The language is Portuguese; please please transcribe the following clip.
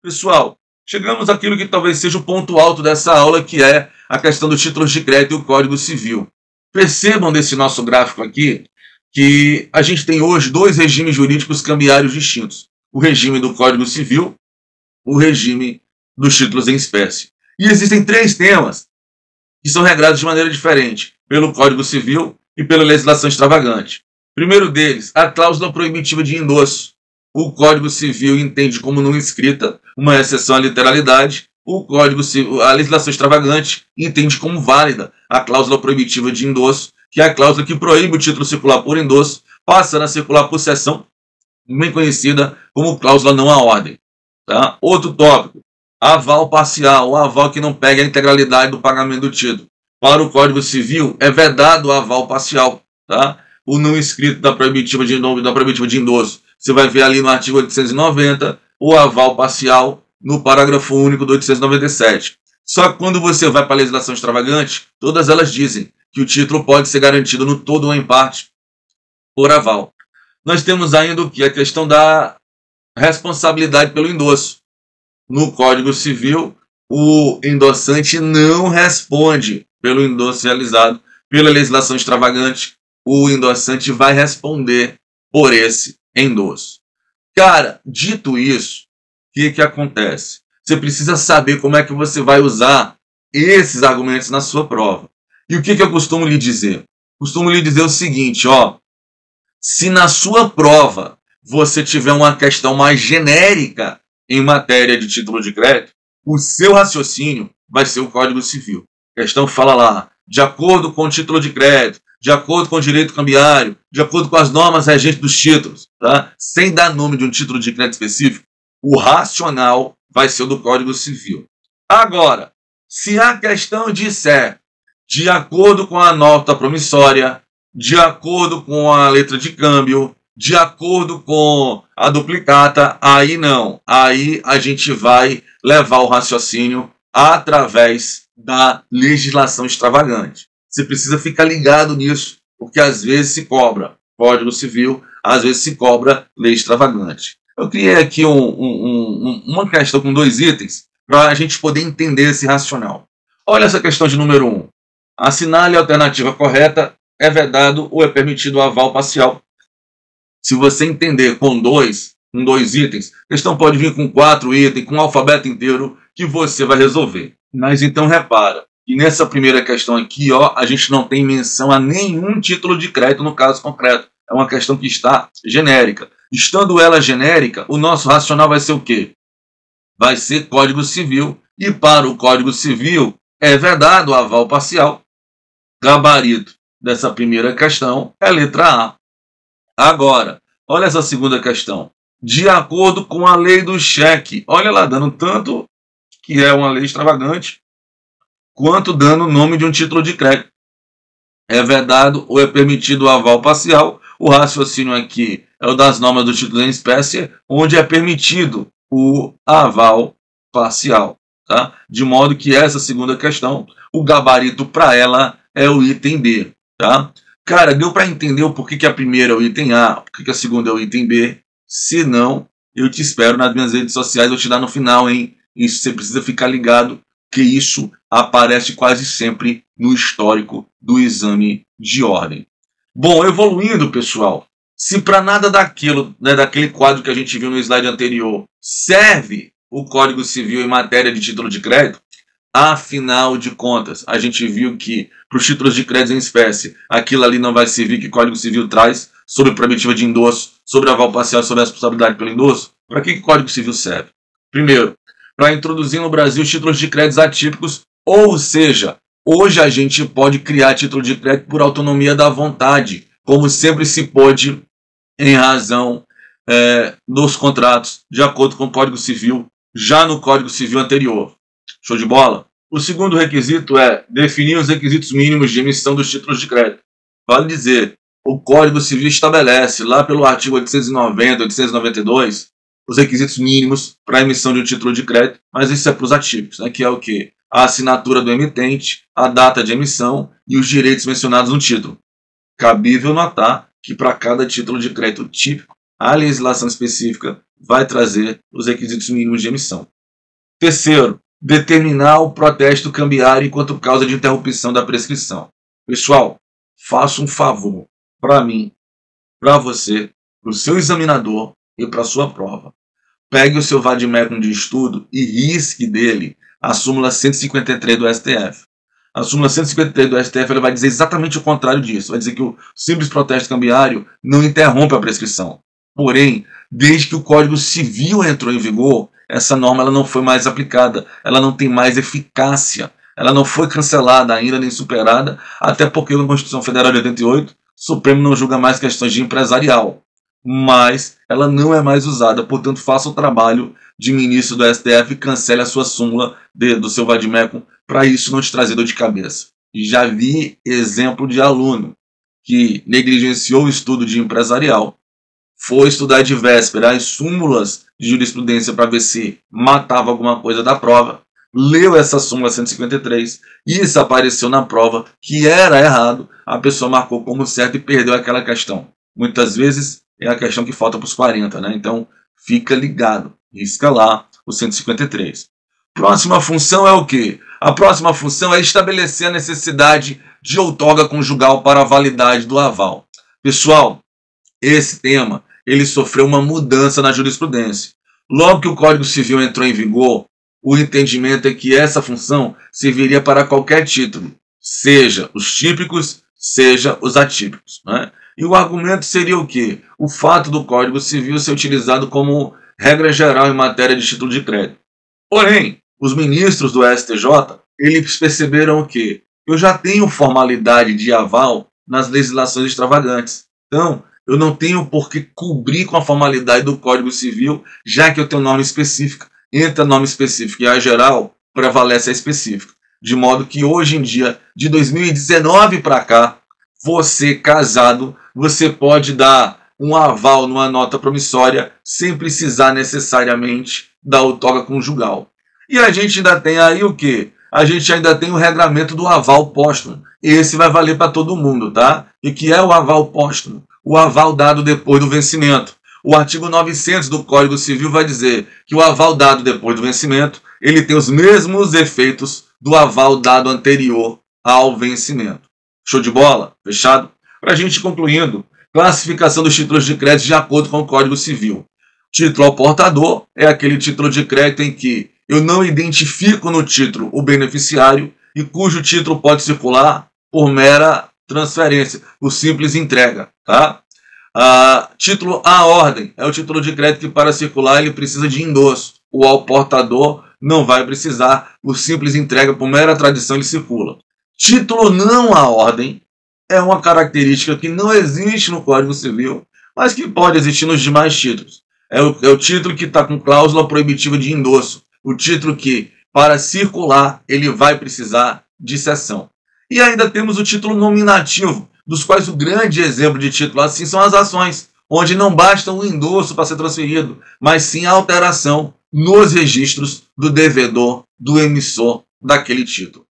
Pessoal, chegamos àquilo que talvez seja o ponto alto dessa aula, que é a questão dos títulos de crédito e o Código Civil. Percebam nesse nosso gráfico aqui que a gente tem hoje dois regimes jurídicos cambiários distintos. O regime do Código Civil, o regime dos títulos em espécie. E existem três temas que são regrados de maneira diferente pelo Código Civil e pela legislação extravagante. Primeiro deles, a cláusula proibitiva de endosso. O Código Civil entende como não escrita, uma exceção à literalidade. O Código Civil, a legislação extravagante entende como válida a cláusula proibitiva de endosso, que é a cláusula que proíbe o título circular por endosso, passando a circular por cessão, bem conhecida como cláusula não à ordem. Tá? Outro tópico, aval parcial, o aval que não pega a integralidade do pagamento do título. Para o Código Civil, é vedado o aval parcial. Tá? O não escrito da proibitiva de endosso, você vai ver ali no artigo 890, o aval parcial no parágrafo único do 897. Só que quando você vai para a legislação extravagante, todas elas dizem que o título pode ser garantido no todo ou em parte por aval. Nós temos ainda o que? A questão da responsabilidade pelo endosso. No Código Civil, o endossante não responde pelo endosso realizado. Pela legislação extravagante, o endossante vai responder por esse endosso. Cara, dito isso, o que acontece? Você precisa saber como é que você vai usar esses argumentos na sua prova. E o que eu costumo lhe dizer? Costumo lhe dizer o seguinte, ó. Se na sua prova você tiver uma questão mais genérica em matéria de título de crédito, o seu raciocínio vai ser o Código Civil. A questão fala lá, de acordo com o título de crédito, de acordo com o direito cambiário, de acordo com as normas regentes dos títulos, tá? Sem dar nome de um título de crédito específico, o racional vai ser o do Código Civil. Agora, se a questão disser de acordo com a nota promissória, de acordo com a letra de câmbio, de acordo com a duplicata, aí não. Aí a gente vai levar o raciocínio através da legislação extravagante. Você precisa ficar ligado nisso, porque às vezes se cobra Código Civil, às vezes se cobra lei extravagante. Eu criei aqui uma questão com 2 itens para a gente poder entender esse racional. Olha essa questão de número 1. Assinale a alternativa correta, é vedado ou é permitido o aval parcial. Se você entender com dois itens, a questão pode vir com 4 itens, com o alfabeto inteiro, que você vai resolver. Mas então repara, que nessa primeira questão aqui, ó, a gente não tem menção a nenhum título de crédito no caso concreto. É uma questão que está genérica. Estando ela genérica, o nosso racional vai ser o quê? Vai ser Código Civil. E para o Código Civil é vedado o aval parcial. Gabarito dessa primeira questão é letra A. Agora, olha essa segunda questão. De acordo com a lei do cheque. Olha lá, dando tanto que é uma lei extravagante, quanto dando o nome de um título de crédito. É vedado ou é permitido o aval parcial. O raciocínio aqui é o das normas do título em espécie, onde é permitido o aval parcial. Tá? De modo que essa segunda questão, o gabarito para ela é o item B. Tá? Cara, deu para entender o porquê que a primeira é o item A, porquê que a segunda é o item B? Se não, eu te espero nas minhas redes sociais, eu te dar no final, hein? Isso você precisa ficar ligado, que isso aparece quase sempre no histórico do exame de ordem. Bom, evoluindo, pessoal, se para nada daquilo, né, daquele quadro que a gente viu no slide anterior, serve o Código Civil em matéria de título de crédito, afinal de contas, a gente viu que para os títulos de crédito em espécie, aquilo ali não vai servir que o Código Civil traz sobre proibitiva de endosso, sobre aval parcial, sobre a responsabilidade pelo endosso. Para que o Código Civil serve? Primeiro, para introduzir no Brasil títulos de créditos atípicos, ou seja, hoje a gente pode criar título de crédito por autonomia da vontade, como sempre se pôde em razão dos contratos, de acordo com o Código Civil, já no Código Civil anterior. Show de bola? O segundo requisito é definir os requisitos mínimos de emissão dos títulos de crédito. Vale dizer, o Código Civil estabelece, lá pelo artigo 890, 892, os requisitos mínimos para a emissão de um título de crédito, mas isso é para os atípicos, né, que é o quê? A assinatura do emitente, a data de emissão e os direitos mencionados no título. Cabível notar que para cada título de crédito típico, a legislação específica vai trazer os requisitos mínimos de emissão. Terceiro, determinar o protesto cambiário enquanto causa de interrupção da prescrição. Pessoal, faça um favor para mim, para você, para o seu examinador e para a sua prova. Pegue o seu vade-mecum de estudo e risque dele a súmula 153 do STF. A súmula 153 do STF ela vai dizer exatamente o contrário disso. Vai dizer que o simples protesto cambiário não interrompe a prescrição. Porém, desde que o Código Civil entrou em vigor, essa norma ela não foi mais aplicada. Ela não tem mais eficácia. Ela não foi cancelada ainda nem superada, até porque na Constituição Federal de 88, o Supremo não julga mais questões de empresarial. Mas ela não é mais usada, portanto faça o trabalho de ministro do STF e cancele a sua súmula do seu vade-mecum para isso não te trazer dor de cabeça. Já vi exemplo de aluno que negligenciou o estudo de empresarial, foi estudar de véspera as súmulas de jurisprudência para ver se matava alguma coisa da prova, leu essa súmula 153 e isso apareceu na prova que era errado, a pessoa marcou como certo e perdeu aquela questão. Muitas vezes é a questão que falta para os 40, né? Então, fica ligado. Risca lá o 153. Próxima função é o quê? A próxima função é estabelecer a necessidade de outorga conjugal para a validade do aval. Pessoal, esse tema ele sofreu uma mudança na jurisprudência. Logo que o Código Civil entrou em vigor, o entendimento é que essa função serviria para qualquer título, seja os típicos, seja os atípicos, né? E o argumento seria o quê? O fato do Código Civil ser utilizado como regra geral em matéria de título de crédito. Porém, os ministros do STJ, eles perceberam o quê? Eu já tenho formalidade de aval nas legislações extravagantes. Então, eu não tenho por que cobrir com a formalidade do Código Civil, já que eu tenho norma específica. Entre a norma específica e a geral, prevalece a específica. De modo que hoje em dia, de 2019 para cá, você casado, você pode dar um aval numa nota promissória sem precisar necessariamente da outorga conjugal. E a gente ainda tem aí o quê? A gente ainda tem o regramento do aval póstumo. Esse vai valer para todo mundo, tá? E que é o aval póstumo? O aval dado depois do vencimento. O artigo 900 do Código Civil vai dizer que o aval dado depois do vencimento, ele tem os mesmos efeitos do aval dado anterior ao vencimento. Show de bola? Fechado? Para a gente ir concluindo, classificação dos títulos de crédito de acordo com o Código Civil. Título ao portador é aquele título de crédito em que eu não identifico no título o beneficiário e cujo título pode circular por mera transferência, por simples entrega. Tá? Título à ordem é o título de crédito que para circular ele precisa de endosso. O ao portador não vai precisar, por simples entrega, por mera tradição ele circula. Título não à ordem é uma característica que não existe no Código Civil, mas que pode existir nos demais títulos. É o título que está com cláusula proibitiva de endosso. O título que, para circular, ele vai precisar de cessão. E ainda temos o título nominativo, dos quais o grande exemplo de título assim são as ações, onde não basta o endosso para ser transferido, mas sim a alteração nos registros do devedor, do emissor daquele título.